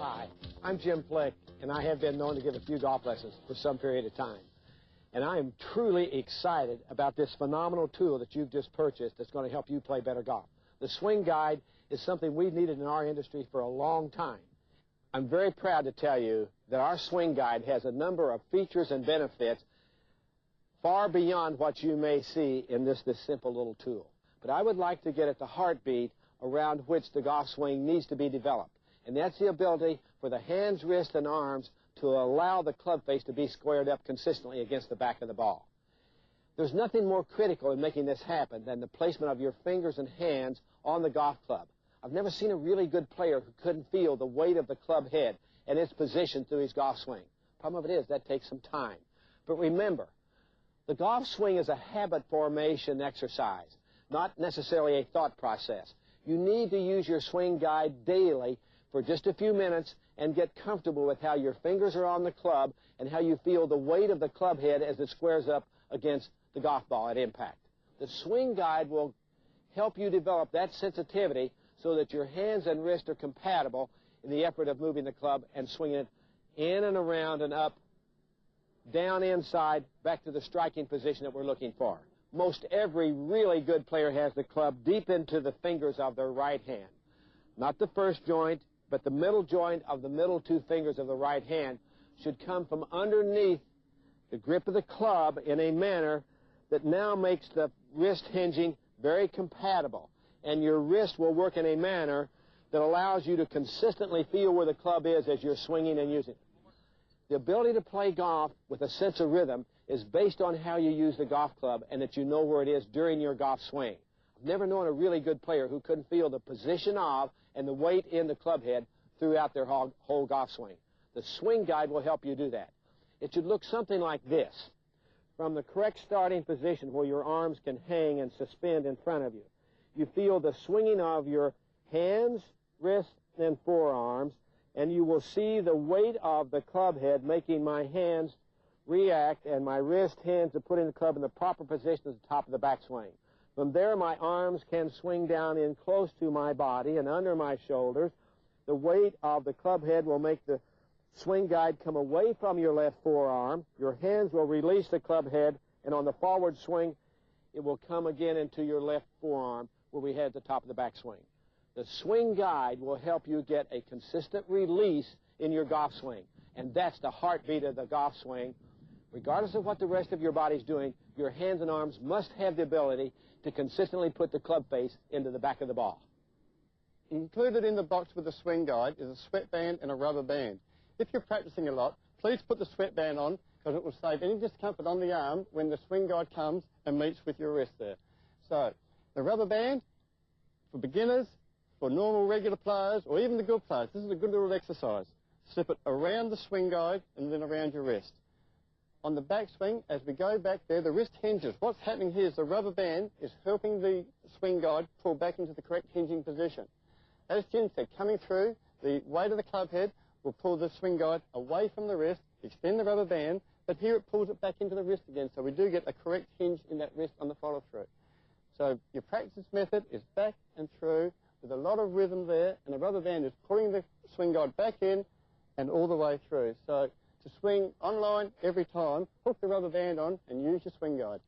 Hi, I'm Jim Flick, and I have been known to give a few golf lessons for some period of time. And I am truly excited about this phenomenal tool that you've just purchased that's going to help you play better golf. The Swingyde is something we've needed in our industry for a long time. I'm very proud to tell you that our Swingyde has a number of features and benefits far beyond what you may see in this simple little tool. But I would like to get at the heartbeat around which the golf swing needs to be developed. And that's the ability for the hands, wrists, and arms to allow the club face to be squared up consistently against the back of the ball. There's nothing more critical in making this happen than the placement of your fingers and hands on the golf club. I've never seen a really good player who couldn't feel the weight of the club head and its position through his golf swing. Problem of it is that takes some time. But remember, the golf swing is a habit formation exercise, not necessarily a thought process. You need to use your Swingyde daily for just a few minutes and get comfortable with how your fingers are on the club and how you feel the weight of the club head as it squares up against the golf ball at impact. The Swingyde will help you develop that sensitivity so that your hands and wrists are compatible in the effort of moving the club and swinging it in and around and up, down inside, back to the striking position that we're looking for. Most every really good player has the club deep into the fingers of their right hand. Not the first joint, but the middle joint of the middle two fingers of the right hand should come from underneath the grip of the club in a manner that now makes the wrist hinging very compatible. And your wrist will work in a manner that allows you to consistently feel where the club is as you're swinging and using it. The ability to play golf with a sense of rhythm is based on how you use the golf club and that you know where it is during your golf swing. I've never known a really good player who couldn't feel the position of and the weight in the club head throughout their whole golf swing. The Swingyde will help you do that. It should look something like this. From the correct starting position where your arms can hang and suspend in front of you, you feel the swinging of your hands, wrists, and forearms, and you will see the weight of the club head making my hands react and my wrist hands are putting the club in the proper position at the top of the backswing. From there, my arms can swing down in close to my body and under my shoulders. The weight of the club head will make the Swingyde come away from your left forearm. Your hands will release the club head, and on the forward swing, it will come again into your left forearm where we had at the top of the backswing. The Swingyde will help you get a consistent release in your golf swing, and that's the heartbeat of the golf swing. Regardless of what the rest of your body's doing, your hands and arms must have the ability to consistently put the club face into the back of the ball. Included in the box with the Swingyde is a sweatband and a rubber band. If you're practicing a lot, please put the sweatband on because it will save any discomfort on the arm when the Swingyde comes and meets with your wrist there. So, the rubber band, for beginners, for normal regular players, or even the good players, this is a good little exercise. Slip it around the Swingyde and then around your wrist. On the backswing, as we go back there, the wrist hinges. What's happening here is the rubber band is helping the Swingyde pull back into the correct hinging position. As Jim said, coming through, the weight of the club head will pull the Swingyde away from the wrist, extend the rubber band, but here it pulls it back into the wrist again, so we do get a correct hinge in that wrist on the follow-through. So your practice method is back and through with a lot of rhythm there, and the rubber band is pulling the Swingyde back in and all the way through. So to swing online every time, hook the rubber band on and use your Swingyde.